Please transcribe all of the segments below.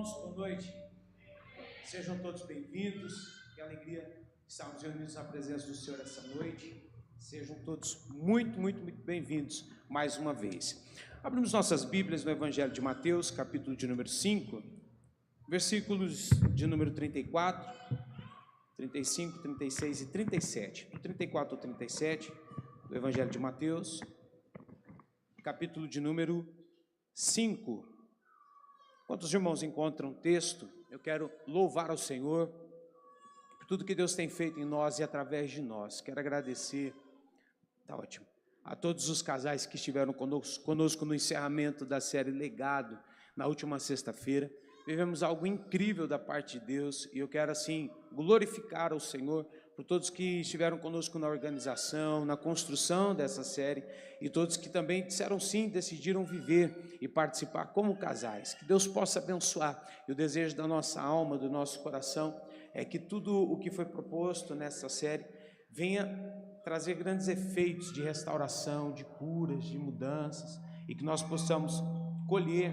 Irmãos, boa noite. Sejam todos bem-vindos. Que alegria estarmos reunidos na presença do Senhor essa noite. Sejam todos muito bem-vindos mais uma vez. Abrimos nossas Bíblias no Evangelho de Mateus, capítulo de número 5, versículos de número 34, 35, 36 e 37. Do 34 ao 37, do Evangelho de Mateus, capítulo de número 5. Enquanto os irmãos encontram o texto, eu quero louvar ao Senhor por tudo que Deus tem feito em nós e através de nós. Quero agradecer, tá ótimo, a todos os casais que estiveram conosco no encerramento da série Legado, na última sexta-feira. Vivemos algo incrível da parte de Deus e eu quero assim glorificar ao Senhor por todos que estiveram conosco na organização, na construção dessa série e todos que também disseram sim, decidiram viver e participar como casais. Que Deus possa abençoar. E o desejo da nossa alma, do nosso coração, é que tudo o que foi proposto nessa série venha trazer grandes efeitos de restauração, de curas, de mudanças e que nós possamos colher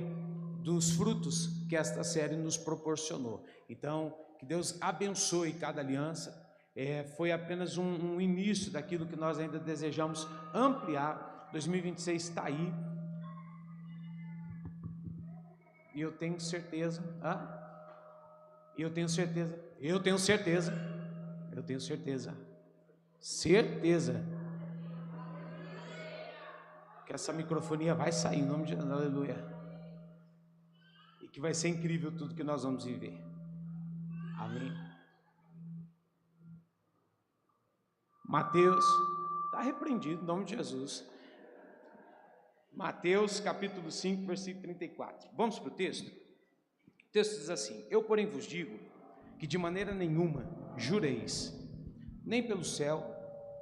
dos frutos que esta série nos proporcionou. Então, que Deus abençoe cada aliança. Foi apenas um início daquilo que nós ainda desejamos ampliar. 2026 está aí. E eu tenho certeza, certeza que essa microfonia vai sair em nome de Jesus, aleluia. E que vai ser incrível tudo que nós vamos viver. Amém. Mateus, está repreendido em nome de Jesus. Mateus capítulo 5, versículo 34. Vamos para o texto? O texto diz assim: Eu, porém, vos digo que de maneira nenhuma jureis, nem pelo céu,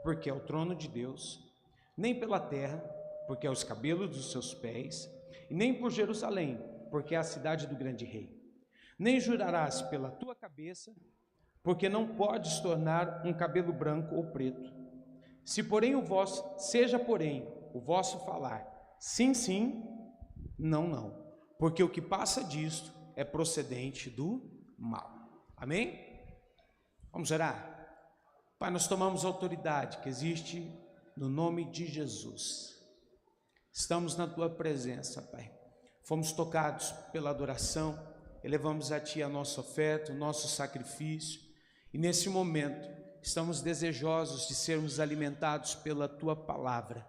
porque é o trono de Deus, nem pela terra, porque é os cabelos dos seus pés, e nem por Jerusalém, porque é a cidade do grande rei. Nem jurarás pela tua cabeça, porque não podes tornar um cabelo branco ou preto. Seja porém o vosso falar sim, sim, não, não, porque o que passa disto é procedente do mal. Amém? Vamos orar? Pai, nós tomamos a autoridade que existe no nome de Jesus. Estamos na tua presença, Pai. Fomos tocados pela adoração, elevamos a Ti a nossa oferta, o nosso sacrifício, e nesse momento estamos desejosos de sermos alimentados pela Tua palavra.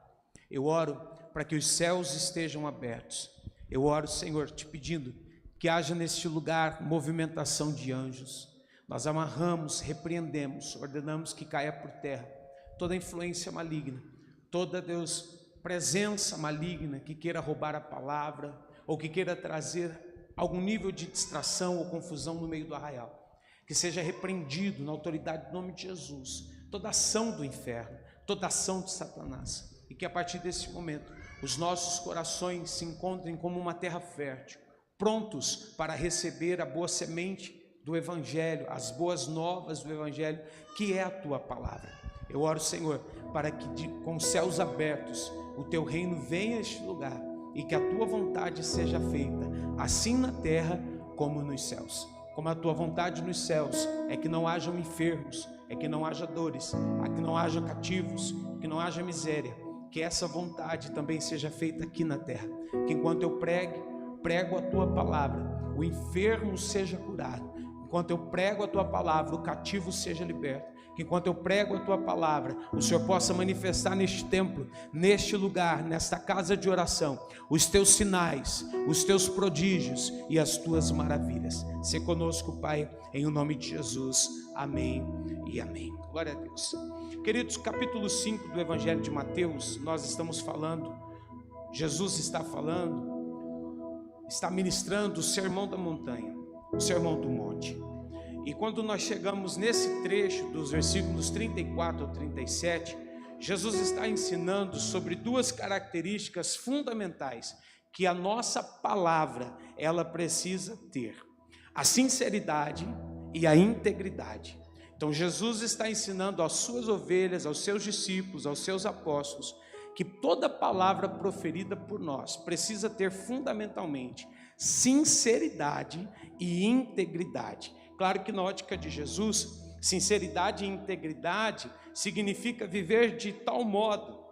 Eu oro para que os céus estejam abertos. Eu oro, Senhor, te pedindo que haja neste lugar movimentação de anjos. Nós amarramos, repreendemos, ordenamos que caia por terra toda influência maligna, toda, Deus, presença maligna que queira roubar a palavra ou que queira trazer algum nível de distração ou confusão no meio do arraial. Que seja repreendido na autoridade do nome de Jesus toda ação do inferno, toda ação de Satanás, e que a partir desse momento os nossos corações se encontrem como uma terra fértil, prontos para receber a boa semente do Evangelho, as boas novas do Evangelho, que é a Tua palavra. Eu oro, Senhor, para que com os céus abertos o Teu reino venha a este lugar e que a Tua vontade seja feita, assim na terra como nos céus. Como a Tua vontade nos céus é que não hajam enfermos, é que não haja dores, é que não haja cativos, que não haja miséria, que essa vontade também seja feita aqui na terra. Que enquanto eu prego a Tua palavra, o enfermo seja curado. Enquanto eu prego a Tua palavra, o cativo seja liberto. Que enquanto eu prego a Tua palavra, o Senhor possa manifestar neste templo, neste lugar, nesta casa de oração, os Teus sinais, os Teus prodígios e as Tuas maravilhas. Se conosco, Pai, em o nome de Jesus. Amém e amém. Glória a Deus. Queridos, capítulo 5 do Evangelho de Mateus, nós estamos falando, Jesus está falando, está ministrando o Sermão da Montanha, o Sermão do Monte. E quando nós chegamos nesse trecho dos versículos 34 ao 37, Jesus está ensinando sobre duas características fundamentais que a nossa palavra, ela precisa ter: a sinceridade e a integridade. Então Jesus está ensinando às suas ovelhas, aos seus discípulos, aos seus apóstolos, que toda palavra proferida por nós precisa ter fundamentalmente sinceridade e integridade. Claro que na ótica de Jesus, sinceridade e integridade significa viver de tal modo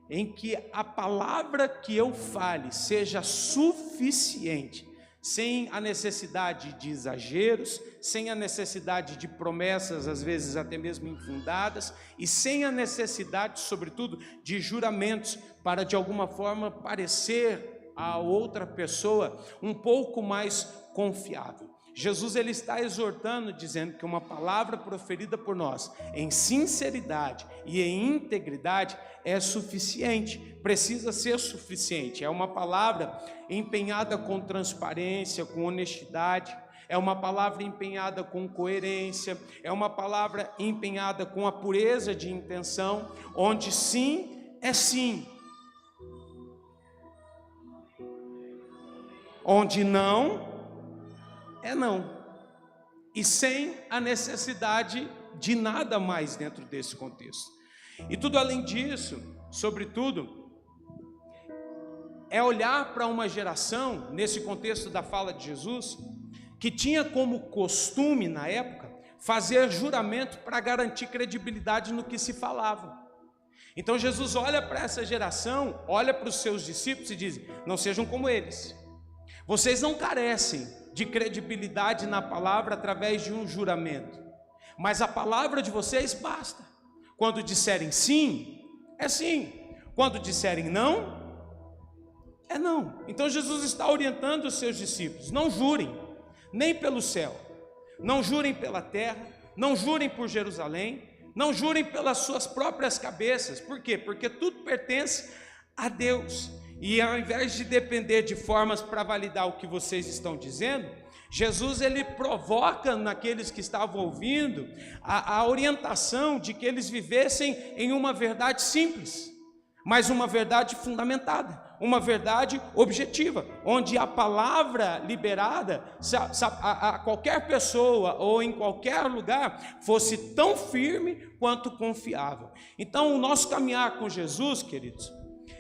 em que a palavra que eu fale seja suficiente, sem a necessidade de exageros, sem a necessidade de promessas, às vezes até mesmo infundadas, e sem a necessidade, sobretudo, de juramentos, para de alguma forma parecer a outra pessoa um pouco mais confiável. Jesus ele está exortando, dizendo que uma palavra proferida por nós em sinceridade e em integridade é suficiente, precisa ser suficiente. É uma palavra empenhada com transparência, com honestidade, é uma palavra empenhada com coerência, é uma palavra empenhada com a pureza de intenção, onde sim é sim, onde não é não, e sem a necessidade de nada mais dentro desse contexto. E tudo além disso, sobretudo, é olhar para uma geração, nesse contexto da fala de Jesus, que tinha como costume na época, fazer juramento para garantir credibilidade no que se falava. Então Jesus olha para essa geração, olha para os seus discípulos e diz: não sejam como eles, vocês não carecem de credibilidade na palavra através de um juramento, mas a palavra de vocês basta. Quando disserem sim, é sim, quando disserem não, é não. Então Jesus está orientando os seus discípulos: não jurem, nem pelo céu, não jurem pela terra, não jurem por Jerusalém, não jurem pelas suas próprias cabeças. Por quê? Porque tudo pertence a Deus. E ao invés de depender de formas para validar o que vocês estão dizendo, Jesus ele provoca naqueles que estavam ouvindo a orientação de que eles vivessem em uma verdade simples, mas uma verdade fundamentada, uma verdade objetiva, onde a palavra liberada a qualquer pessoa ou em qualquer lugar fosse tão firme quanto confiável. Então o nosso caminhar com Jesus, queridos,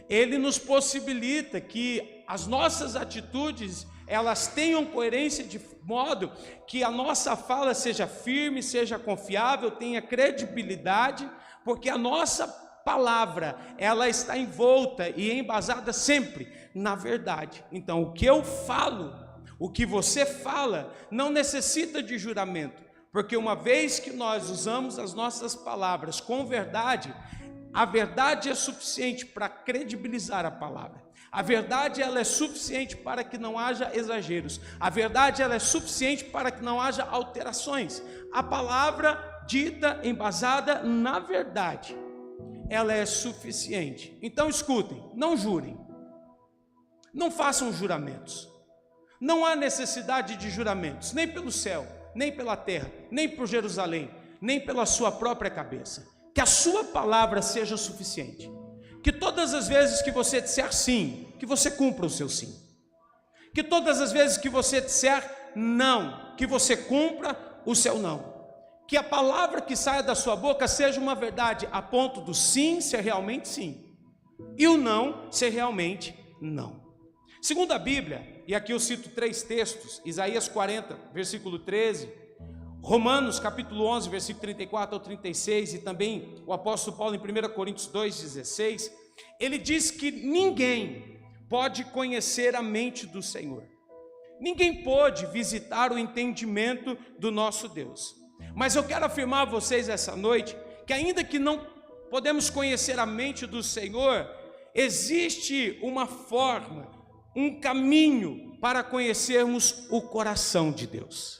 ele nos possibilita que as nossas atitudes, elas tenham coerência de modo que a nossa fala seja firme, seja confiável, tenha credibilidade, porque a nossa palavra, ela está envolta e embasada sempre na verdade. Então, o que eu falo, o que você fala, não necessita de juramento, porque uma vez que nós usamos as nossas palavras com verdade, a verdade é suficiente para credibilizar a palavra. A verdade ela é suficiente para que não haja exageros. A verdade ela é suficiente para que não haja alterações. A palavra dita, embasada na verdade, ela é suficiente. Então escutem, não jurem, não façam juramentos. Não há necessidade de juramentos, nem pelo céu, nem pela terra, nem por Jerusalém, nem pela sua própria cabeça. Que a sua palavra seja suficiente, que todas as vezes que você disser sim, que você cumpra o seu sim, que todas as vezes que você disser não, que você cumpra o seu não, que a palavra que saia da sua boca seja uma verdade, a ponto do sim ser realmente sim, e o não ser realmente não. Segundo a Bíblia, e aqui eu cito 3 textos, Isaías 40, versículo 13, Romanos capítulo 11, versículo 34 ao 36, e também o apóstolo Paulo em 1 Coríntios 2,16, ele diz que ninguém pode conhecer a mente do Senhor, ninguém pode visitar o entendimento do nosso Deus. Mas eu quero afirmar a vocês essa noite, que ainda que não podemos conhecer a mente do Senhor, existe uma forma, um caminho para conhecermos o coração de Deus.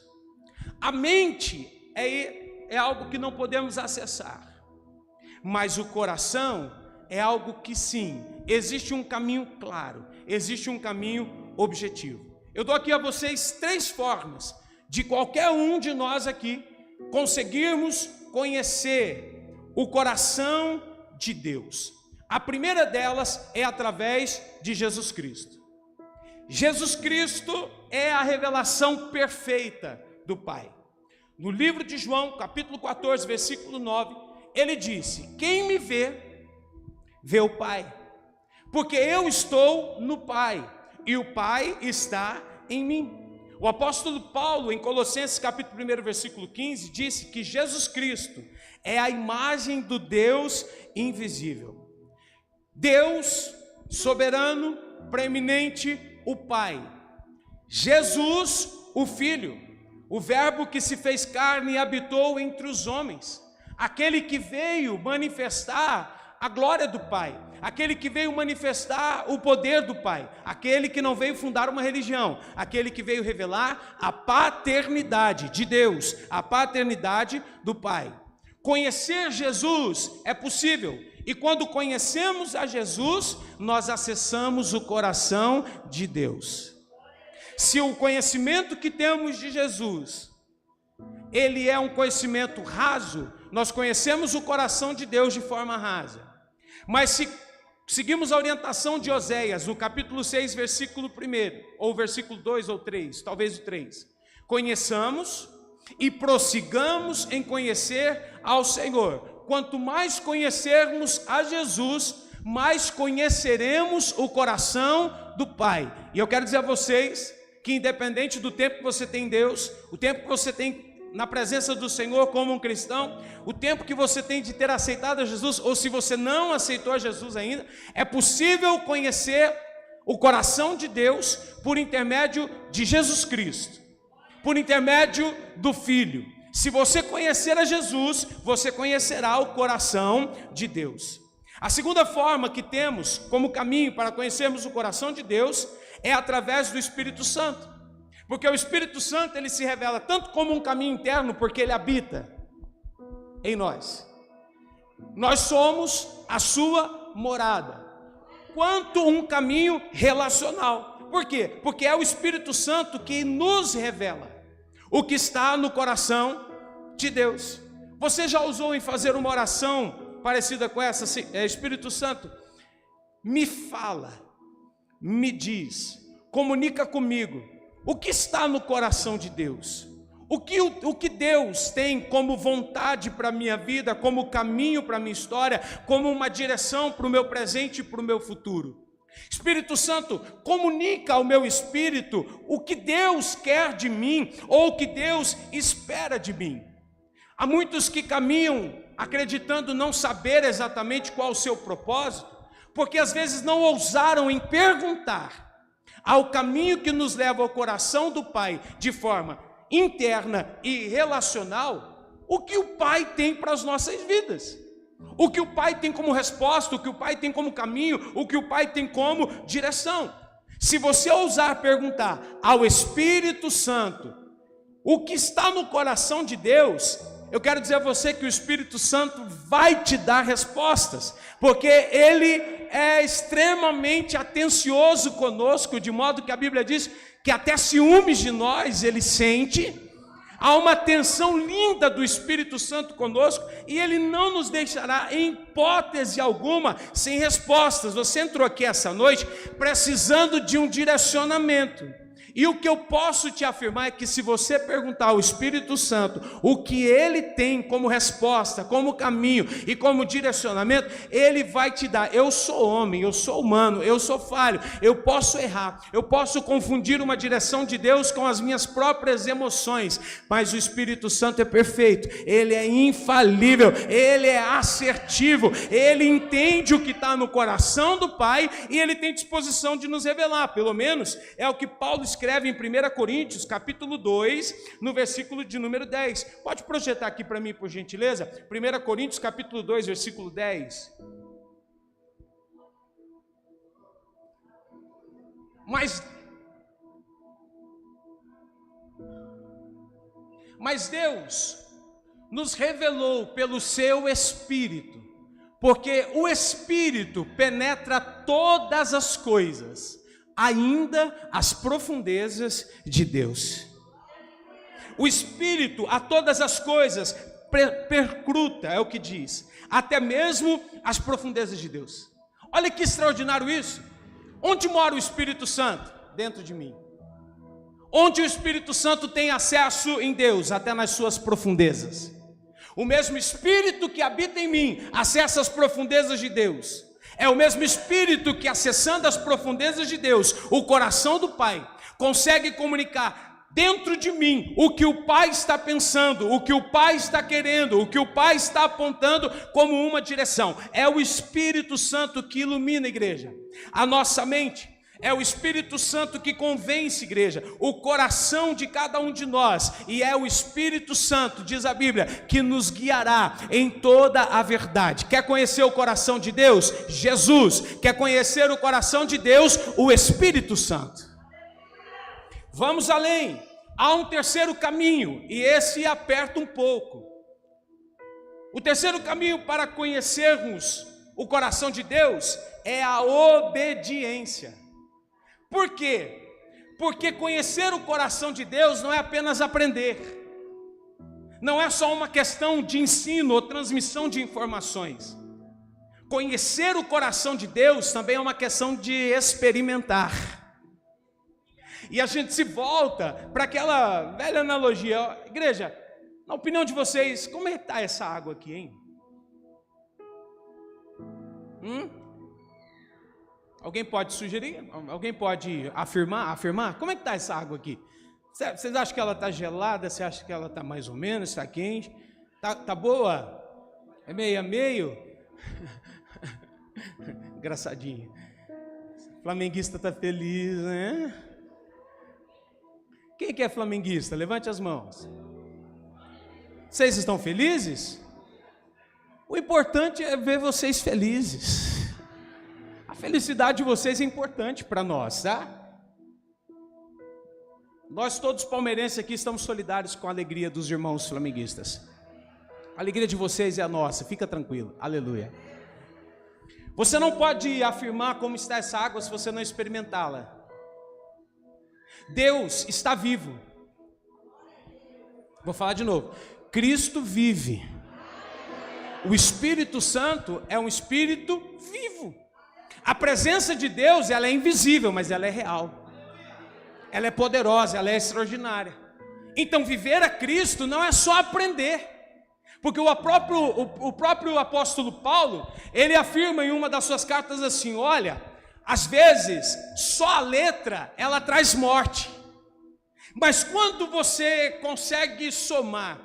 A mente é algo que não podemos acessar, mas o coração é algo que sim, existe um caminho claro, existe um caminho objetivo. Eu dou aqui a vocês 3 formas de qualquer um de nós aqui conseguirmos conhecer o coração de Deus. A primeira delas é através de Jesus Cristo. Jesus Cristo é a revelação perfeita do Pai. No livro de João, capítulo 14, versículo 9, ele disse: quem me vê, vê o Pai. porque eu estou no Pai, e o Pai está em mim. O apóstolo Paulo, em Colossenses capítulo 1, versículo 15, disse que Jesus Cristo é a imagem do Deus invisível. Deus soberano, preeminente, o Pai. Jesus, o Filho, o Verbo que se fez carne e habitou entre os homens. Aquele que veio manifestar a glória do Pai, aquele que veio manifestar o poder do Pai, aquele que não veio fundar uma religião, aquele que veio revelar a paternidade de Deus, a paternidade do Pai. Conhecer Jesus é possível, e quando conhecemos a Jesus, nós acessamos o coração de Deus. Se o conhecimento que temos de Jesus, ele é um conhecimento raso, nós conhecemos o coração de Deus de forma rasa. Mas se seguimos a orientação de Oséias, no capítulo 6, versículo 1, ou versículo 2 ou 3, talvez o 3, conheçamos e prossigamos em conhecer ao Senhor. Quanto mais conhecermos a Jesus, mais conheceremos o coração do Pai. E eu quero dizer a vocês que independente do tempo que você tem em Deus, o tempo que você tem na presença do Senhor como um cristão, o tempo que você tem de ter aceitado a Jesus, ou se você não aceitou a Jesus ainda, é possível conhecer o coração de Deus por intermédio de Jesus Cristo, por intermédio do Filho. Se você conhecer a Jesus, você conhecerá o coração de Deus. A segunda forma que temos como caminho para conhecermos o coração de Deus é através do Espírito Santo. Porque o Espírito Santo, ele se revela tanto como um caminho interno, porque ele habita em nós. Nós somos a sua morada. Quanto um caminho relacional. Por quê? Porque é o Espírito Santo que nos revela o que está no coração de Deus. Você já usou em fazer uma oração parecida com essa? Espírito Santo, me fala, me diz, comunica comigo. O que está no coração de Deus? O que Deus tem como vontade para a minha vida, como caminho para a minha história, como uma direção para o meu presente e para o meu futuro? Espírito Santo, comunica ao meu espírito o que Deus quer de mim, ou o que Deus espera de mim. Há muitos que caminham acreditando não saber exatamente qual o seu propósito, porque às vezes não ousaram em perguntar ao caminho que nos leva ao coração do Pai, de forma interna e relacional, o que o Pai tem para as nossas vidas, o que o Pai tem como resposta, o que o Pai tem como caminho, o que o Pai tem como direção. Se você ousar perguntar ao Espírito Santo o que está no coração de Deus, eu quero dizer a você que o Espírito Santo vai te dar respostas, porque Ele é extremamente atencioso conosco, de modo que a Bíblia diz que até ciúmes de nós Ele sente. Há uma atenção linda do Espírito Santo conosco, e Ele não nos deixará em hipótese alguma sem respostas. Você entrou aqui essa noite precisando de um direcionamento. E o que eu posso te afirmar é que se você perguntar ao Espírito Santo o que Ele tem como resposta, como caminho e como direcionamento, Ele vai te dar. Eu sou homem, eu sou humano, eu sou falho, eu posso errar, eu posso confundir uma direção de Deus com as minhas próprias emoções, mas o Espírito Santo é perfeito, Ele é infalível, Ele é assertivo, Ele entende o que está no coração do Pai e Ele tem disposição de nos revelar. Pelo menos é o que Paulo escreve em 1 Coríntios, capítulo 2, no versículo de número 10. Pode projetar aqui para mim, por gentileza? 1 Coríntios, capítulo 2, versículo 10. Mas Deus nos revelou pelo seu Espírito, porque o Espírito penetra todas as coisas, ainda as profundezas de Deus. O Espírito a todas as coisas perscruta, é o que diz, até mesmo as profundezas de Deus. Olha que extraordinário isso. Onde mora o Espírito Santo? Dentro de mim. Onde o Espírito Santo tem acesso em Deus? Até nas suas profundezas. O mesmo Espírito que habita em mim acessa as profundezas de Deus. É o mesmo Espírito que, acessando as profundezas de Deus, o coração do Pai, consegue comunicar dentro de mim o que o Pai está pensando, o que o Pai está querendo, o que o Pai está apontando como uma direção. É o Espírito Santo que ilumina a igreja, a nossa mente. É o Espírito Santo que convence, igreja, o coração de cada um de nós. E é o Espírito Santo, diz a Bíblia, que nos guiará em toda a verdade. Quer conhecer o coração de Deus? Jesus. Quer conhecer o coração de Deus? O Espírito Santo. Vamos além. Há um terceiro caminho, e esse aperta um pouco. O terceiro caminho para conhecermos o coração de Deus é a obediência. Por quê? Porque conhecer o coração de Deus não é apenas aprender, não é só uma questão de ensino ou transmissão de informações. Conhecer o coração de Deus também é uma questão de experimentar. E a gente se volta para aquela velha analogia. Igreja, na opinião de vocês, como é que está essa água aqui, hein? Alguém pode sugerir? Alguém pode afirmar? Como é que está essa água aqui? Vocês acham que ela está gelada? Você acha que ela está mais ou menos? Está quente? Tá boa? É meio a meio? Engraçadinho. Flamenguista está feliz, né? Quem que é flamenguista? Levante as mãos. Vocês estão felizes? O importante é ver vocês felizes. A felicidade de vocês é importante para nós, tá? Nós todos palmeirenses aqui estamos solidários com a alegria dos irmãos flamenguistas. A alegria de vocês é a nossa, fica tranquilo, aleluia. Você não pode afirmar como está essa água se você não experimentá-la. Deus está vivo. Vou falar de novo. Cristo vive. O Espírito Santo é um Espírito vivo. A presença de Deus, ela é invisível, mas ela é real. Ela é poderosa, ela é extraordinária. Então viver a Cristo não é só aprender. Porque o próprio apóstolo Paulo, ele afirma em uma das suas cartas assim, olha, às vezes só a letra, ela traz morte. Mas quando você consegue somar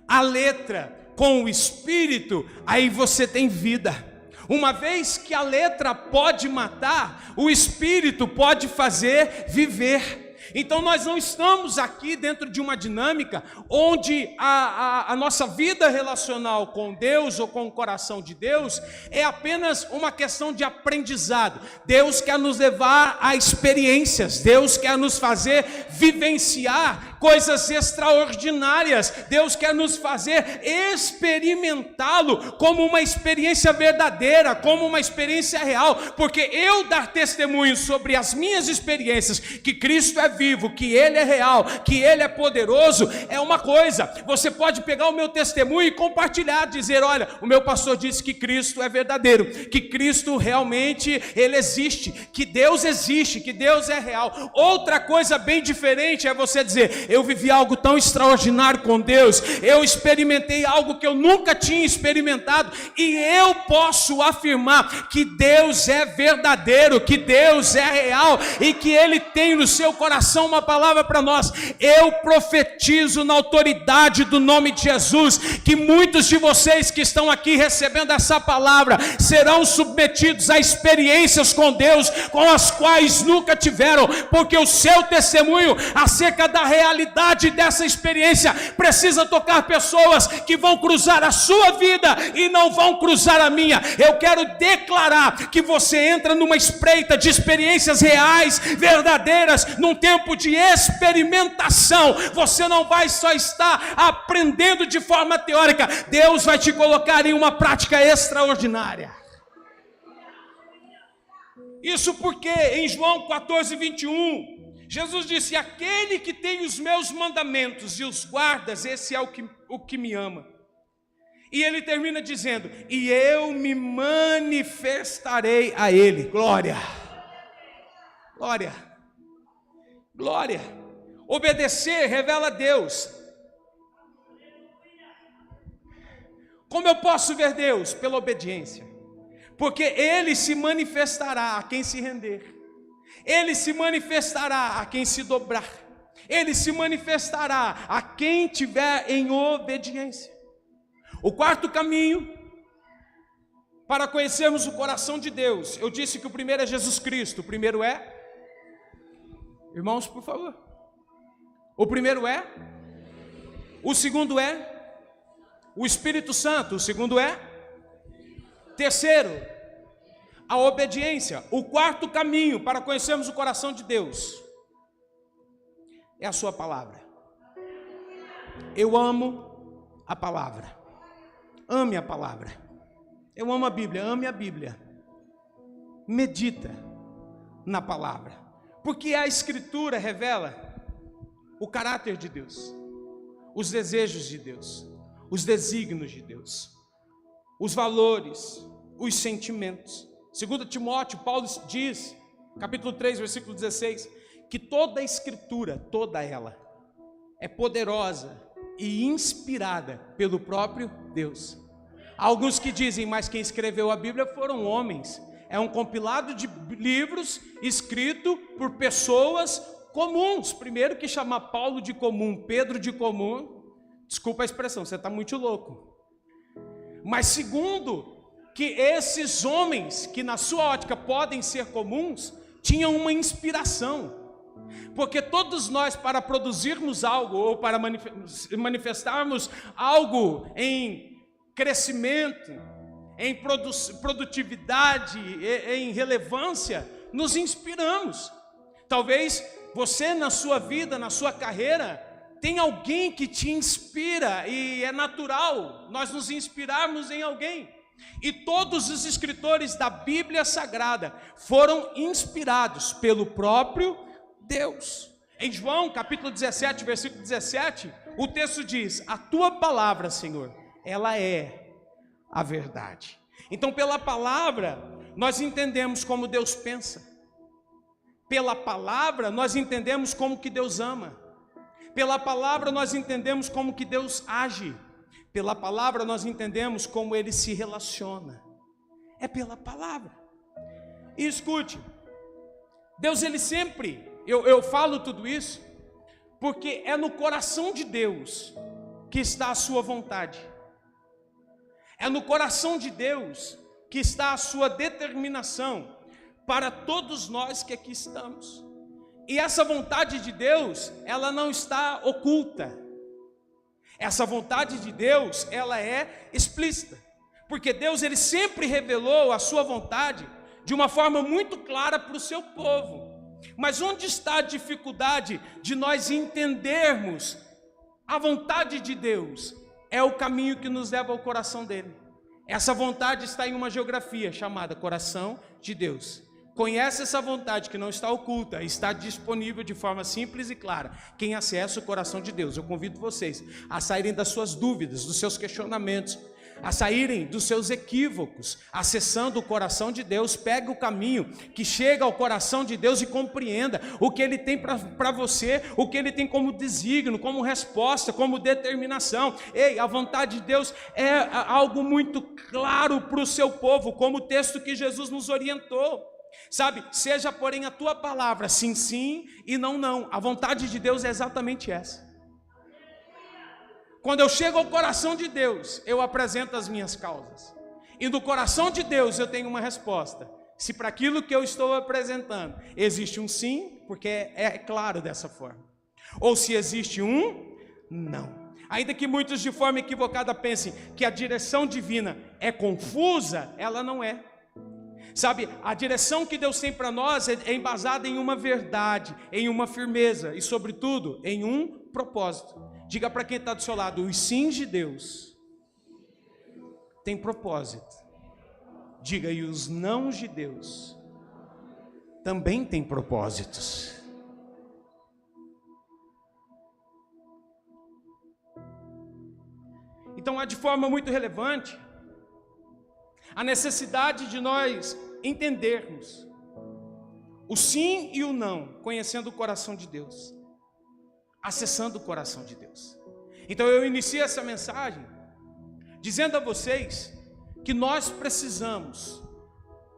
a letra com o Espírito, aí você tem vida. Uma vez que a letra pode matar, o Espírito pode fazer viver. Então nós não estamos aqui dentro de uma dinâmica onde a nossa vida relacional com Deus ou com o coração de Deus é apenas uma questão de aprendizado. Deus quer nos levar a experiências, Deus quer nos fazer vivenciar coisas extraordinárias, Deus quer nos fazer experimentá-lo como uma experiência verdadeira, como uma experiência real, porque eu dar testemunho sobre as minhas experiências, que Cristo é vivo, que Ele é real, que Ele é poderoso, é uma coisa. Você pode pegar o meu testemunho e compartilhar, dizer, olha, o meu pastor disse que Cristo é verdadeiro, que Cristo realmente, Ele existe, que Deus existe, que Deus é real. Outra coisa bem diferente é você dizer, eu vivi algo tão extraordinário com Deus, eu experimentei algo que eu nunca tinha experimentado, e eu posso afirmar que Deus é verdadeiro, que Deus é real, e que Ele tem no seu coração uma palavra para nós. Eu profetizo na autoridade do nome de Jesus, que muitos de vocês que estão aqui recebendo essa palavra, serão submetidos a experiências com Deus, com as quais nunca tiveram, porque o seu testemunho acerca da realidade dessa experiência, precisa tocar pessoas que vão cruzar a sua vida, e não vão cruzar a minha. Eu quero declarar que você entra numa espreita de experiências reais, verdadeiras, num tempo de experimentação. Você não vai só estar aprendendo de forma teórica, Deus vai te colocar em uma prática extraordinária. Isso porque em João 14:21, Jesus disse, aquele que tem os meus mandamentos e os guardas, esse é o que me ama. E ele termina dizendo, e eu me manifestarei a ele. Glória, glória, glória. Obedecer revela Deus. Como eu posso ver Deus? Pela obediência. porque ele se manifestará a quem se render, ele se manifestará a quem se dobrar, ele se manifestará a quem tiver em obediência. O quarto caminho para conhecermos o coração de Deus, eu disse que o primeiro é Jesus Cristo. O primeiro é, irmãos, por favor, o primeiro é, o segundo é o Espírito Santo, o segundo é, terceiro, a obediência. O quarto caminho para conhecermos o coração de Deus é a sua palavra. Eu amo a palavra. Ame a palavra. Eu amo a Bíblia, ame a Bíblia. Medita na palavra, porque a Escritura revela o caráter de Deus, os desejos de Deus, os desígnios de Deus, os valores, os sentimentos. 2 Timóteo, Paulo diz, capítulo 3, versículo 16, que toda a Escritura, toda ela, é poderosa e inspirada pelo próprio Deus. Há alguns que dizem, mas quem escreveu a Bíblia foram homens. É um compilado de livros escrito por pessoas comuns. Primeiro, que chama Paulo de comum, Pedro de comum. Desculpa a expressão, você está muito louco. Mas segundo, que esses homens, que na sua ótica podem ser comuns, tinham uma inspiração. Porque todos nós, para produzirmos algo, ou para manifestarmos algo em crescimento, em produtividade, em relevância, nos inspiramos. Talvez você na sua vida, na sua carreira, tem alguém que te inspira, e é natural nós nos inspirarmos em alguém. E todos os escritores da Bíblia Sagrada foram inspirados pelo próprio Deus. Em João capítulo 17, versículo 17, o texto diz: a tua palavra, Senhor, ela é a verdade. Então, pela palavra, nós entendemos como Deus pensa. Pela palavra, nós entendemos como que Deus ama. Pela palavra, nós entendemos como que Deus age. Pela palavra, nós entendemos como Ele se relaciona. É pela palavra. E escute, Deus, Ele sempre, eu falo tudo isso, porque é no coração de Deus que está a sua vontade. É no coração de Deus que está a sua determinação para todos nós que aqui estamos. E essa vontade de Deus, ela não está oculta. Essa vontade de Deus, ela é explícita. Porque Deus, Ele sempre revelou a sua vontade de uma forma muito clara para o seu povo. Mas onde está a dificuldade de nós entendermos a vontade de Deus? É o caminho que nos leva ao coração dele. Essa vontade está em uma geografia chamada coração de Deus. Conhece essa vontade que não está oculta, está disponível de forma simples e clara. Quem acessa o coração de Deus, eu convido vocês a saírem das suas dúvidas, dos seus questionamentos, a saírem dos seus equívocos, acessando o coração de Deus. Pegue o caminho que chega ao coração de Deus e compreenda o que Ele tem para você, o que Ele tem como desígnio, como resposta, como determinação. Ei, a vontade de Deus é algo muito claro para o seu povo, como o texto que Jesus nos orientou. Sabe, seja porém a tua palavra sim, sim e não, não. A vontade de Deus é exatamente essa. Quando eu chego ao coração de Deus, eu apresento as minhas causas. E no coração de Deus eu tenho uma resposta. Se para aquilo que eu estou apresentando existe um sim, porque é claro dessa forma. Ou se existe um não. Ainda que muitos de forma equivocada pensem que a direção divina é confusa, ela não é. Sabe, a direção que Deus tem para nós é embasada em uma verdade, em uma firmeza e, sobretudo, em um propósito. Diga para quem está do seu lado: os sims de Deus têm propósito. Diga: e os nãos de Deus também têm propósitos. Então, há de forma muito relevante a necessidade de nós entendermos o sim e o não, conhecendo o coração de Deus, acessando o coração de Deus. Então eu inicio essa mensagem dizendo a vocês que nós precisamos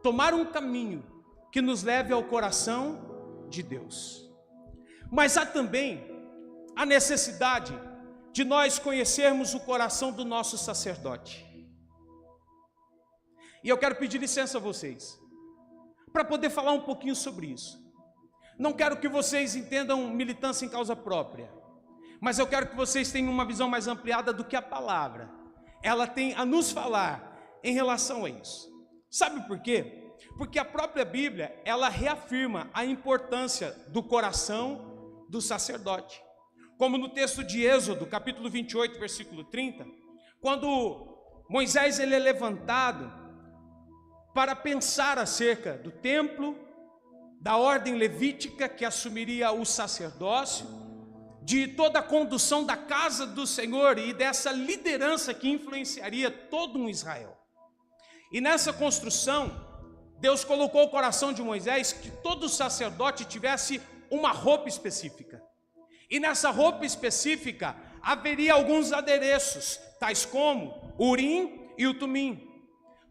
tomar um caminho que nos leve ao coração de Deus. Mas há também a necessidade de nós conhecermos o coração do nosso sacerdote. E eu quero pedir licença a vocês, para poder falar um pouquinho sobre isso. Não quero que vocês entendam militância em causa própria, mas eu quero que vocês tenham uma visão mais ampliada do que a palavra ela tem a nos falar em relação a isso. Sabe por quê? Porque a própria Bíblia, ela reafirma a importância do coração do sacerdote. Como no texto de Êxodo, capítulo 28, versículo 30, quando Moisés ele é levantado para pensar acerca do templo, da ordem levítica que assumiria o sacerdócio, de toda a condução da casa do Senhor e dessa liderança que influenciaria todo um Israel. E nessa construção, Deus colocou o coração de Moisés que todo sacerdote tivesse uma roupa específica. E nessa roupa específica haveria alguns adereços, tais como o Urim e o Tumim.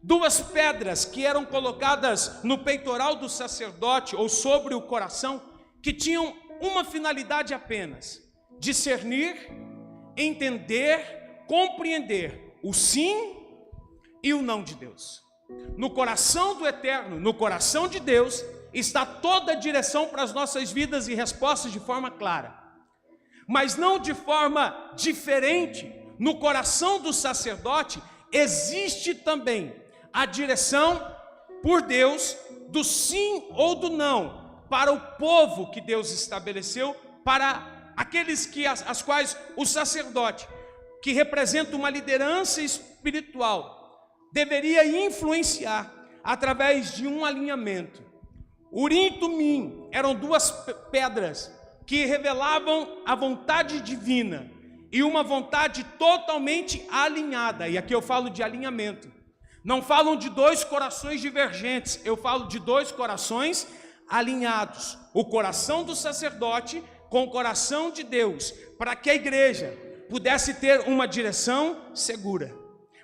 Duas pedras que eram colocadas no peitoral do sacerdote ou sobre o coração, que tinham uma finalidade apenas: discernir, entender, compreender o sim e o não de Deus. No coração do Eterno, no coração de Deus, está toda a direção para as nossas vidas e respostas de forma clara. Mas não de forma diferente, no coração do sacerdote existe também a direção por Deus do sim ou do não para o povo que Deus estabeleceu, para aqueles que as quais o sacerdote, que representa uma liderança espiritual, deveria influenciar através de um alinhamento. Urim e Tumim eram duas pedras que revelavam a vontade divina e uma vontade totalmente alinhada. E aqui eu falo de alinhamento. Não falam de dois corações divergentes, eu falo de dois corações alinhados. O coração do sacerdote com o coração de Deus, para que a igreja pudesse ter uma direção segura,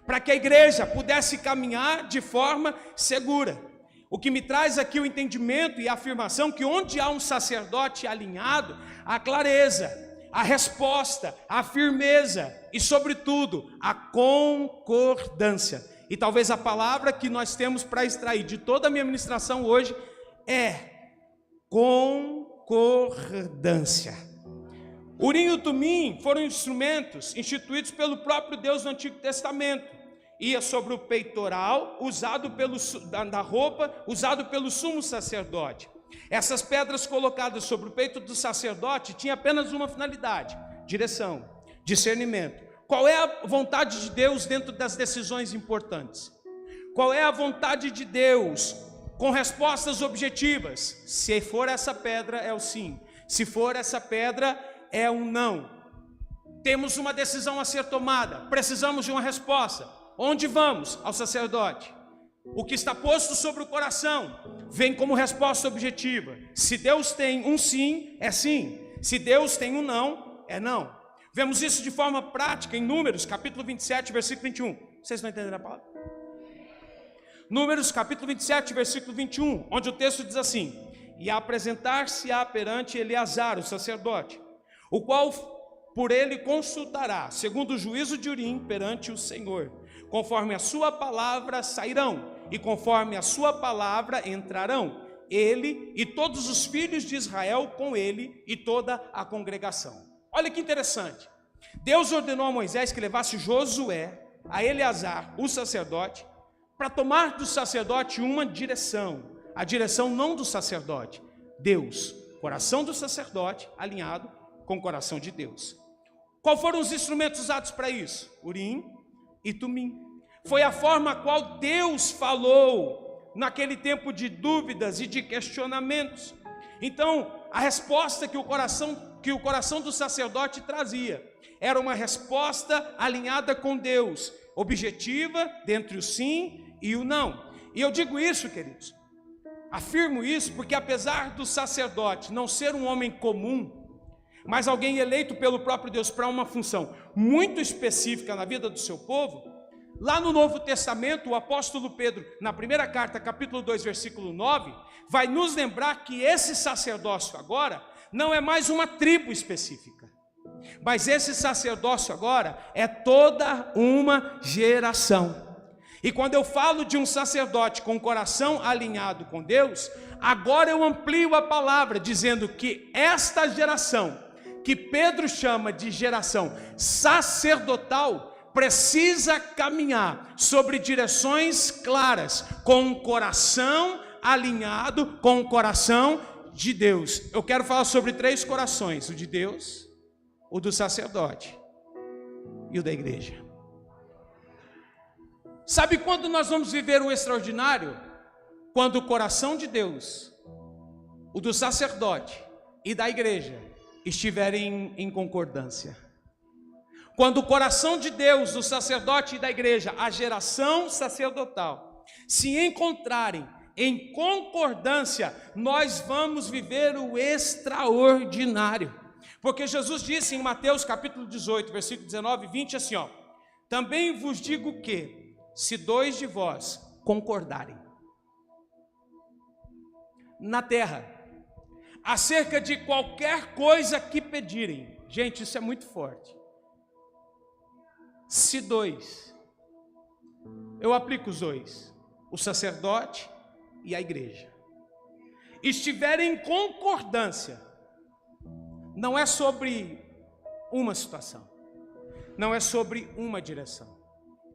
para que a igreja pudesse caminhar de forma segura. O que me traz aqui o entendimento e a afirmação que onde há um sacerdote alinhado, a clareza, a resposta, a firmeza e, sobretudo, a concordância. E talvez a palavra que nós temos para extrair de toda a minha ministração hoje é concordância. Urim e o Tumim foram instrumentos instituídos pelo próprio Deus no Antigo Testamento. Ia sobre o peitoral, usado da roupa, usado pelo sumo sacerdote. Essas pedras colocadas sobre o peito do sacerdote tinham apenas uma finalidade: direção, discernimento. Qual é a vontade de Deus dentro das decisões importantes? Qual é a vontade de Deus com respostas objetivas? Se for essa pedra, é o sim. Se for essa pedra, é um não. Temos uma decisão a ser tomada, precisamos de uma resposta. Onde vamos? Ao sacerdote. O que está posto sobre o coração vem como resposta objetiva. Se Deus tem um sim, é sim. Se Deus tem um não, é não. Vemos isso de forma prática em Números, capítulo 27, versículo 21. Vocês estão entendendo a palavra? Números, capítulo 27, versículo 21, onde o texto diz assim: e apresentar-se-á perante Eleazar, o sacerdote, o qual por ele consultará, segundo o juízo de Urim, perante o Senhor. Conforme a sua palavra sairão, e conforme a sua palavra entrarão, ele e todos os filhos de Israel com ele e toda a congregação. Olha que interessante. Deus ordenou a Moisés que levasse Josué, a Eleazar, o sacerdote, para tomar do sacerdote uma direção. A direção não do sacerdote, Deus. Coração do sacerdote alinhado com o coração de Deus. Qual foram os instrumentos usados para isso? Urim e Tumim. Foi a forma a qual Deus falou naquele tempo de dúvidas e de questionamentos. Então, a resposta que o coração do sacerdote trazia era uma resposta alinhada com Deus, objetiva, dentre o sim e o não. E eu digo isso, queridos, afirmo isso porque apesar do sacerdote não ser um homem comum, mas alguém eleito pelo próprio Deus para uma função muito específica na vida do seu povo, Lá no Novo Testamento, o apóstolo Pedro, na primeira carta, capítulo 2, versículo 9, vai nos lembrar que esse sacerdócio agora não é mais uma tribo específica, mas esse sacerdócio agora é toda uma geração. E quando eu falo de um sacerdote com o coração alinhado com Deus, agora eu amplio a palavra, dizendo que esta geração, que Pedro chama de geração sacerdotal, precisa caminhar sobre direções claras, com o coração alinhado com o coração de Deus. Eu quero falar sobre 3 corações: o de Deus, o do sacerdote e o da igreja. Sabe quando nós vamos viver o extraordinário? Quando o coração de Deus, o do sacerdote e da igreja estiverem em concordância. Quando o coração de Deus, do sacerdote e da igreja, a geração sacerdotal, se encontrarem em concordância, nós vamos viver o extraordinário. Porque Jesus disse em Mateus capítulo 18, versículo 19 e 20 assim, ó: também vos digo que, se 2 de vós concordarem na terra, acerca de qualquer coisa que pedirem, gente, isso é muito forte. Se 2, eu aplico os 2, o sacerdote e a igreja, estiverem em concordância, não é sobre uma situação, não é sobre uma direção.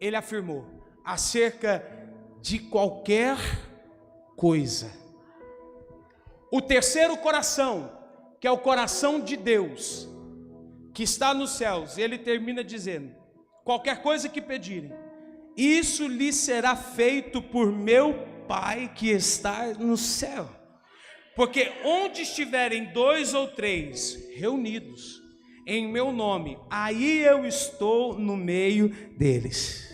Ele afirmou, acerca de qualquer coisa. O terceiro coração, que é o coração de Deus, que está nos céus, ele termina dizendo: qualquer coisa que pedirem, isso lhe será feito por meu Pai que está no céu. Porque onde estiverem 2 ou 3 reunidos em meu nome, aí eu estou no meio deles.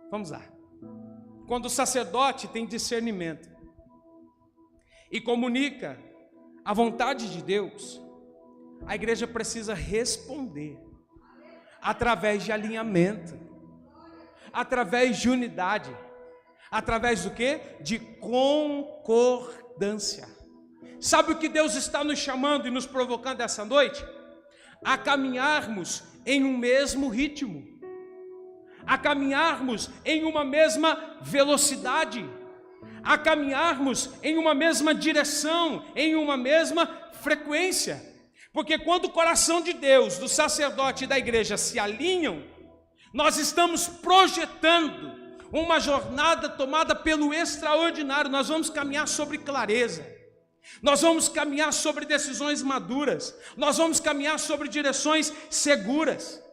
Vamos lá. Quando o sacerdote tem discernimento e comunica a vontade de Deus, a igreja precisa responder através de alinhamento, através de unidade, através do quê? De concordância. Sabe o que Deus está nos chamando e nos provocando essa noite? A caminharmos em um mesmo ritmo, a caminharmos em uma mesma velocidade, a caminharmos em uma mesma direção, em uma mesma frequência. Porque quando o coração de Deus, do sacerdote e da igreja se alinham, nós estamos projetando uma jornada tomada pelo extraordinário. Nós vamos caminhar sobre clareza, nós vamos caminhar sobre decisões maduras, nós vamos caminhar sobre direções seguras.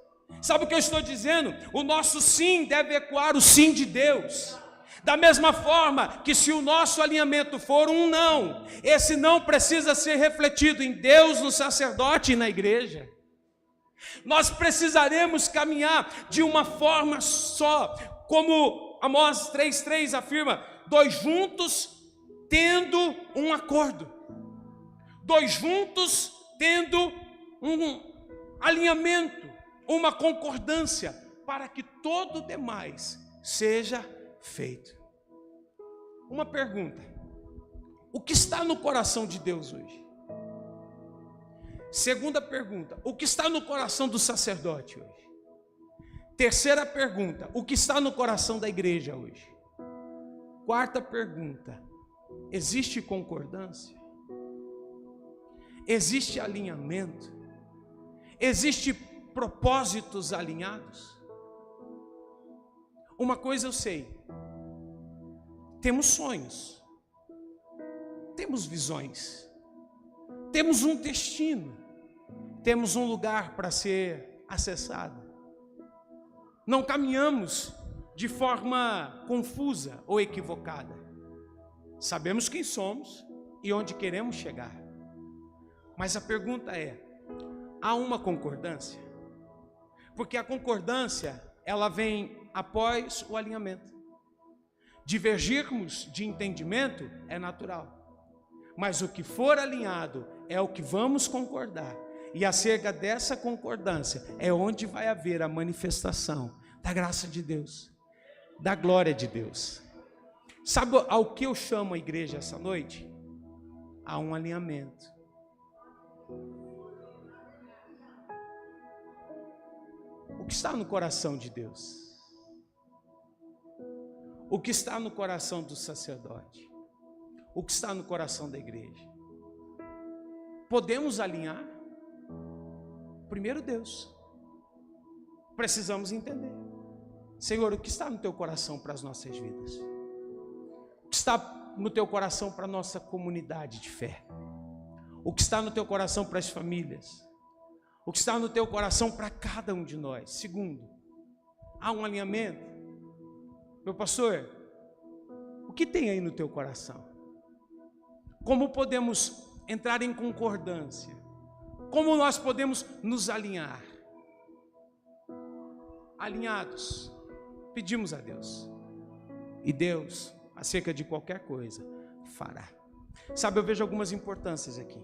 Sabe o que eu estou dizendo? O nosso sim deve ecoar o sim de Deus. Da mesma forma que se o nosso alinhamento for um não, esse não precisa ser refletido em Deus, no sacerdote e na igreja. Nós precisaremos caminhar de uma forma só, como Amós 3:3 afirma: 2 juntos tendo um acordo, 2 juntos tendo um alinhamento, uma concordância, para que todo o demais seja feito. Uma pergunta: o que está no coração de Deus hoje? Segunda pergunta: o que está no coração do sacerdote hoje? Terceira pergunta: o que está no coração da igreja hoje? Quarta pergunta: existe concordância? Existe alinhamento? Existe propósitos alinhados? Uma coisa eu sei: temos sonhos, temos visões, temos um destino, temos um lugar para ser acessado. Não caminhamos de forma confusa ou equivocada. Sabemos quem somos e onde queremos chegar. Mas a pergunta é: há uma concordância? Porque a concordância, ela vem após o alinhamento. Divergirmos de entendimento é natural, mas o que for alinhado é o que vamos concordar, E acerca dessa concordância é onde vai haver a manifestação da graça de Deus, da glória de Deus. Sabe ao que eu chamo a igreja essa noite? A um alinhamento. O que está no coração de Deus? O que está no coração do sacerdote? O que está no coração da igreja? Podemos alinhar? Primeiro Deus. Precisamos entender. Senhor, o que está no teu coração para as nossas vidas? O que está no teu coração para a nossa comunidade de fé? O que está no teu coração para as famílias? O que está no teu coração para cada um de nós? Segundo, há um alinhamento. Meu pastor, o que tem aí no teu coração? Como podemos entrar em concordância? Como nós podemos nos alinhar? Alinhados, pedimos a Deus. E Deus, acerca de qualquer coisa, fará. Sabe, eu vejo algumas importâncias aqui.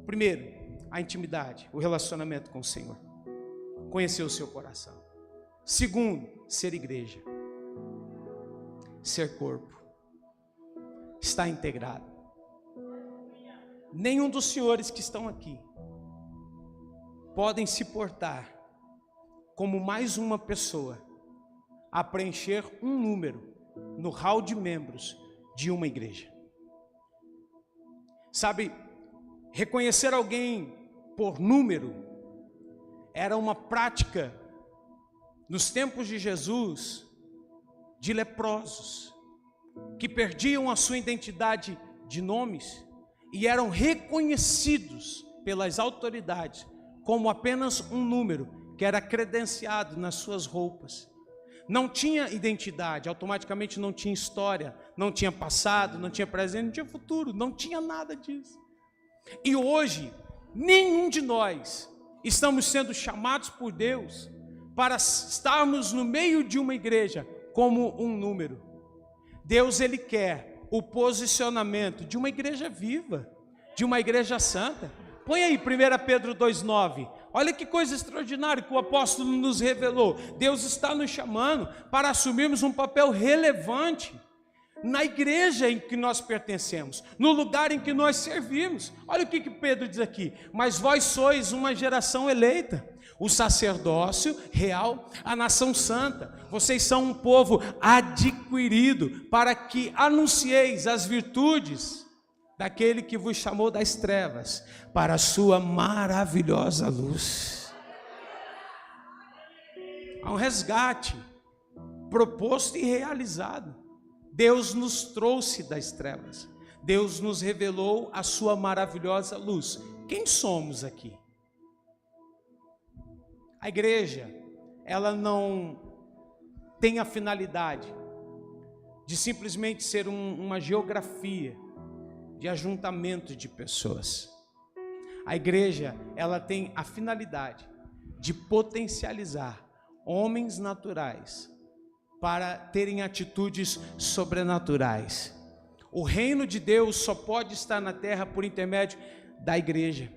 Primeiro, a intimidade, o relacionamento com o Senhor. Conhecer o seu coração. Segundo, ser igreja. Ser corpo. Estar integrado. Nenhum dos senhores que estão aqui podem se portar como mais uma pessoa a preencher um número no hall de membros de uma igreja. Sabe, reconhecer alguém por número era uma prática nos tempos de Jesus de leprosos que perdiam a sua identidade de nomes e eram reconhecidos pelas autoridades como apenas um número que era credenciado nas suas roupas. Não tinha identidade, automaticamente não tinha história, não tinha passado, não tinha presente, não tinha futuro, não tinha nada disso. E hoje, nenhum de nós estamos sendo chamados por Deus para estarmos no meio de uma igreja como um número. Deus, Ele quer o posicionamento de uma igreja viva, de uma igreja santa. Põe aí 1 Pedro 2,9. Olha que coisa extraordinária que o apóstolo nos revelou. Deus está nos chamando para assumirmos um papel relevante na igreja em que nós pertencemos, no lugar em que nós servimos. Olha o que Pedro diz aqui: mas vós sois uma geração eleita, o sacerdócio real, a nação santa. Vocês são um povo adquirido para que anuncieis as virtudes daquele que vos chamou das trevas para a sua maravilhosa luz. Há um resgate proposto e realizado. Deus nos trouxe das trevas. Deus nos revelou a sua maravilhosa luz. Quem somos aqui? A igreja, ela não tem a finalidade de simplesmente ser uma geografia de ajuntamento de pessoas. A igreja, ela tem a finalidade de potencializar homens naturais para terem atitudes sobrenaturais. O reino de Deus só pode estar na terra por intermédio da igreja.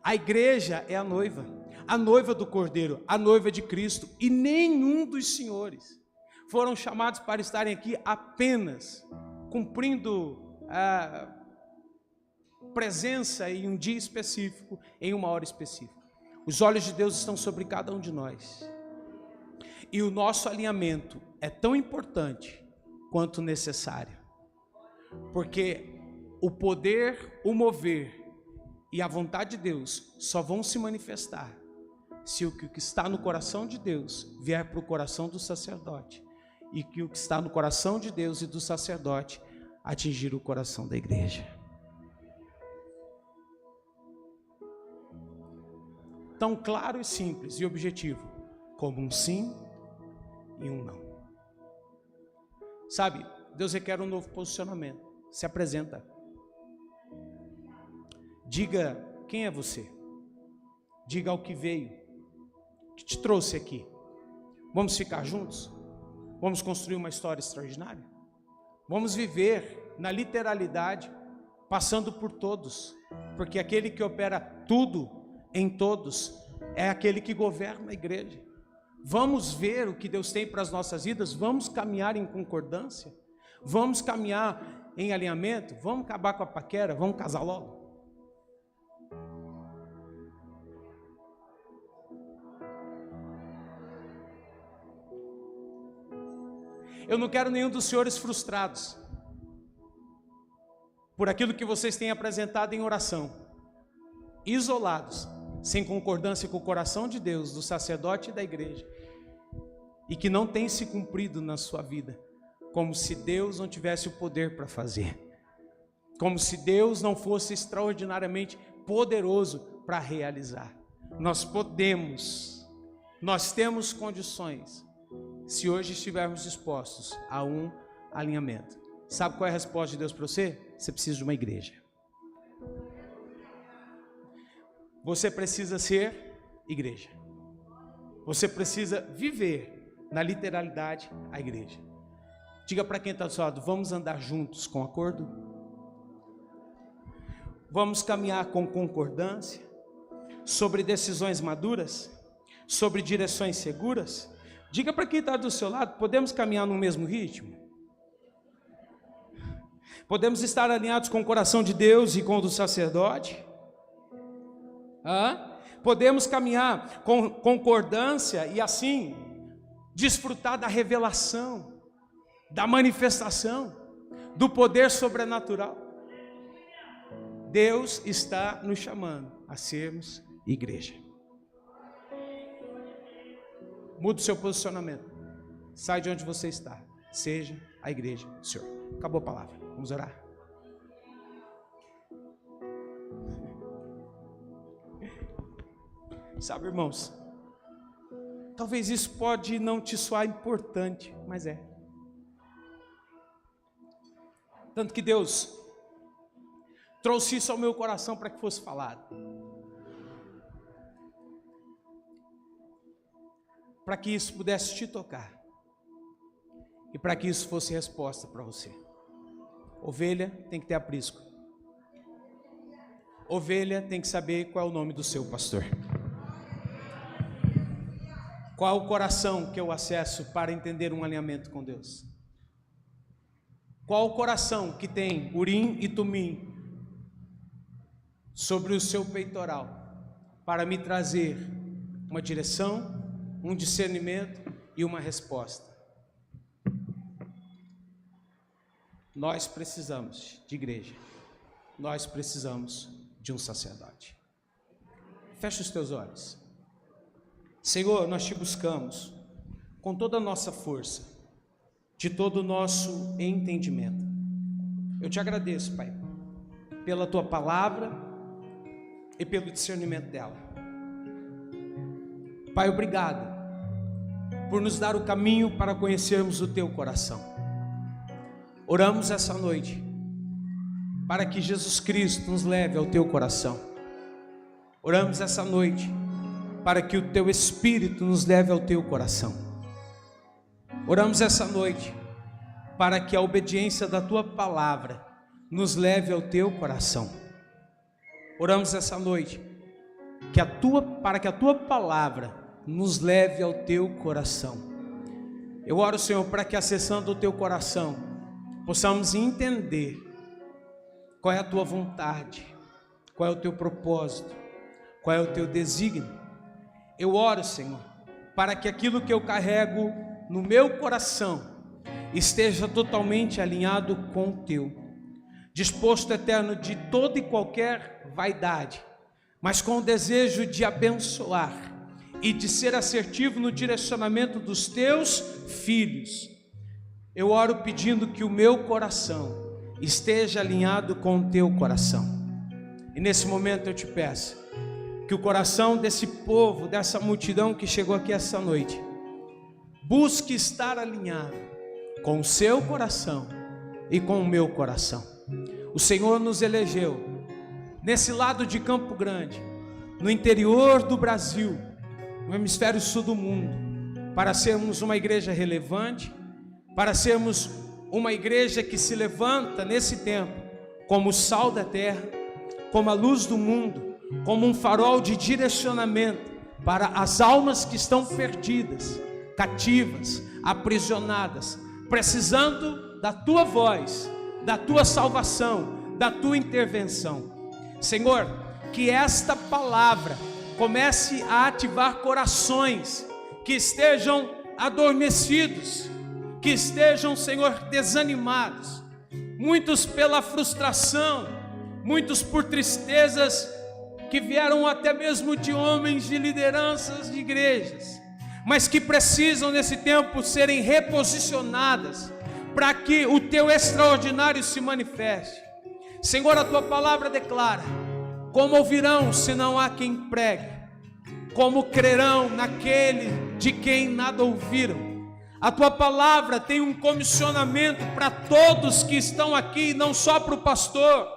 A igreja é a noiva do Cordeiro, a noiva de Cristo, e nenhum dos senhores foram chamados para estarem aqui apenas cumprindo a presença em um dia específico, em uma hora específica. Os olhos de Deus estão sobre cada um de nós. E o nosso alinhamento é tão importante quanto necessário. Porque o poder, o mover e a vontade de Deus só vão se manifestar se o que está no coração de Deus vier para o coração do sacerdote, e que o que está no coração de Deus e do sacerdote atingir o coração da igreja. Tão claro e simples e objetivo como um sim e um não. Sabe, Deus requer um novo posicionamento. Se apresenta. Diga quem é você. Diga ao que veio, que te trouxe aqui. Vamos ficar juntos? Vamos construir uma história extraordinária? Vamos viver na literalidade passando por todos, porque aquele que opera tudo em todos é aquele que governa a igreja. Vamos ver o que Deus tem para as nossas vidas, vamos caminhar em concordância, vamos caminhar em alinhamento, vamos acabar com a paquera, vamos casar logo. Eu não quero nenhum dos senhores frustrados por aquilo que vocês têm apresentado em oração, isolados, sem concordância com o coração de Deus, do sacerdote e da igreja, e que não tem se cumprido na sua vida, como se Deus não tivesse o poder para fazer, como se Deus não fosse extraordinariamente poderoso para realizar. Nós podemos, nós temos condições, se hoje estivermos dispostos a um alinhamento. Sabe qual é a resposta de Deus para você? Você precisa de uma igreja. Você precisa ser igreja. Você precisa viver na literalidade a igreja. Diga para quem está do seu lado: vamos andar juntos com acordo? Vamos caminhar com concordância sobre decisões maduras, sobre direções seguras? Diga para quem está do seu lado: podemos caminhar no mesmo ritmo? Podemos estar alinhados com o coração de Deus e com o do sacerdote? Podemos caminhar com concordância e assim desfrutar da revelação, da manifestação, do poder sobrenatural? Deus está nos chamando a sermos igreja. Mude o seu posicionamento. Sai de onde você está. Seja a igreja do Senhor. Acabou a palavra. Vamos orar. Sabe, irmãos, talvez isso pode não te soar importante, mas é. Tanto que Deus trouxe isso ao meu coração para que fosse falado. Para que isso pudesse te tocar. E para que isso fosse resposta para você. Ovelha tem que ter aprisco. Ovelha tem que saber qual é o nome do seu pastor. Qual é o coração que eu acesso para entender um alinhamento com Deus? Qual o coração que tem Urim e Tumim sobre o seu peitoral para me trazer uma direção, um discernimento e uma resposta? Nós precisamos de igreja. Nós precisamos de um sacerdote. Fecha os teus olhos. Senhor, nós te buscamos com toda a nossa força, de todo o nosso entendimento. Eu te agradeço, Pai, pela tua palavra e pelo discernimento dela. Pai, obrigado por nos dar o caminho para conhecermos o teu coração. Oramos essa noite para que Jesus Cristo nos leve ao teu coração. Oramos essa noite para que o teu Espírito nos leve ao teu coração. Oramos essa noite para que a obediência da tua palavra nos leve ao teu coração. Oramos essa noite para que a tua palavra nos leve ao teu coração. Eu oro, Senhor, para que acessando o teu coração possamos entender qual é a tua vontade, qual é o teu propósito, qual é o teu desígnio. Eu oro, Senhor, para que aquilo que eu carrego no meu coração esteja totalmente alinhado com o teu, disposto, eterno, de toda e qualquer vaidade, mas com o desejo de abençoar e de ser assertivo no direcionamento dos teus filhos. Eu oro pedindo que o meu coração esteja alinhado com o teu coração. E nesse momento eu te peço que o coração desse povo, dessa multidão que chegou aqui essa noite, busque estar alinhado com o seu coração e com o meu coração. O Senhor nos elegeu nesse lado de Campo Grande, no interior do Brasil, no hemisfério sul do mundo, para sermos uma igreja relevante, para sermos uma igreja que se levanta nesse tempo como o sal da terra, como a luz do mundo, como um farol de direcionamento para as almas que estão perdidas, cativas, aprisionadas, precisando da tua voz, da tua salvação, da tua intervenção. Senhor, que esta palavra comece a ativar corações que estejam adormecidos, que estejam, Senhor, desanimados, muitos pela frustração, muitos por tristezas que vieram até mesmo de homens de lideranças de igrejas, mas que precisam nesse tempo serem reposicionadas para que o teu extraordinário se manifeste. Senhor, a tua palavra declara: como ouvirão se não há quem pregue? Como crerão naquele de quem nada ouviram? A tua palavra tem um comissionamento para todos que estão aqui, não só para o pastor,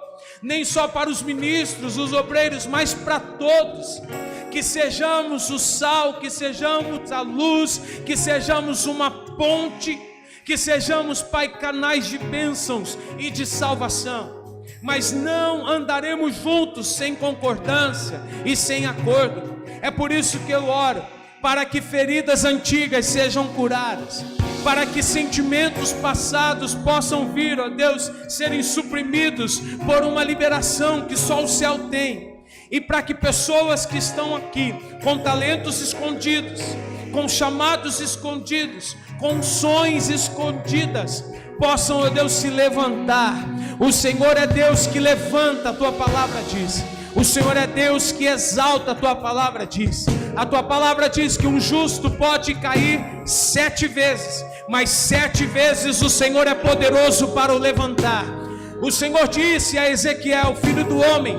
nem só para os ministros, os obreiros, mas para todos. Que sejamos o sal, que sejamos a luz, que sejamos uma ponte, que sejamos, Pai, canais de bênçãos e de salvação. Mas não andaremos juntos sem concordância e sem acordo. É por isso que eu oro, para que feridas antigas sejam curadas, para que sentimentos passados possam vir, ó Deus, serem suprimidos por uma liberação que só o céu tem, e para que pessoas que estão aqui com talentos escondidos, com chamados escondidos, com sonhos escondidas, possam, ó Deus, se levantar. O Senhor é Deus que levanta, a tua palavra diz. O Senhor é Deus que exalta, a tua palavra diz. A tua palavra diz que um justo pode cair 7 vezes, mas 7 vezes o Senhor é poderoso para o levantar. O Senhor disse a Ezequiel, filho do homem: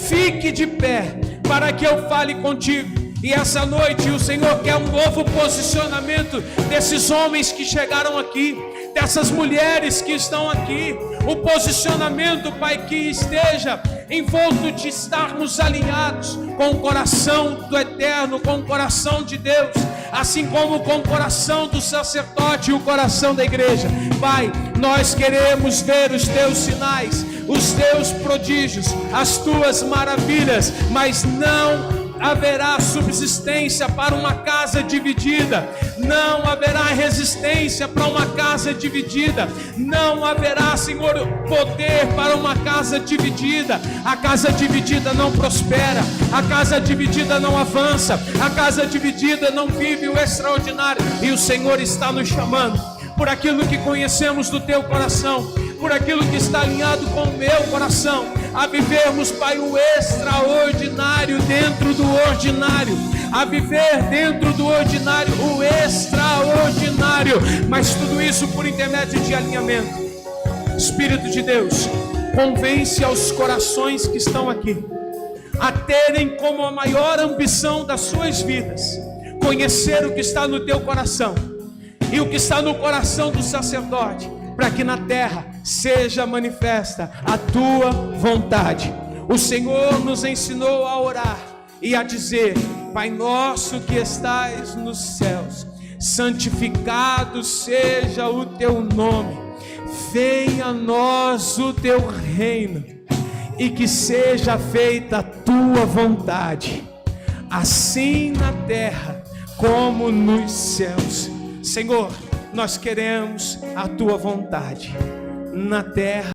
fique de pé para que eu fale contigo. E essa noite o Senhor quer um novo posicionamento desses homens que chegaram aqui, dessas mulheres que estão aqui. O posicionamento, Pai, que esteja envolto de estarmos alinhados com o coração do Eterno, com o coração de Deus, assim como com o coração do sacerdote e o coração da igreja. Pai, nós queremos ver os teus sinais, os teus prodígios, as tuas maravilhas, mas não haverá subsistência para uma casa dividida, não haverá resistência para uma casa dividida, não haverá, Senhor, poder para uma casa dividida. A casa dividida não prospera, a casa dividida não avança, a casa dividida não vive o extraordinário. E o Senhor está nos chamando por aquilo que conhecemos do teu coração, por aquilo que está alinhado com o meu coração, a vivermos, Pai, o extraordinário dentro do ordinário, a viver dentro do ordinário o extraordinário, mas tudo isso por intermédio de alinhamento. Espírito de Deus, convence aos corações que estão aqui a terem como a maior ambição das suas vidas conhecer o que está no teu coração e o que está no coração do sacerdote, para que na terra seja manifesta a tua vontade. O Senhor nos ensinou a orar e a dizer: Pai nosso que estais nos céus, santificado seja o teu nome, venha a nós o teu reino, e que seja feita a tua vontade, assim na terra como nos céus. Senhor, nós queremos a tua vontade na terra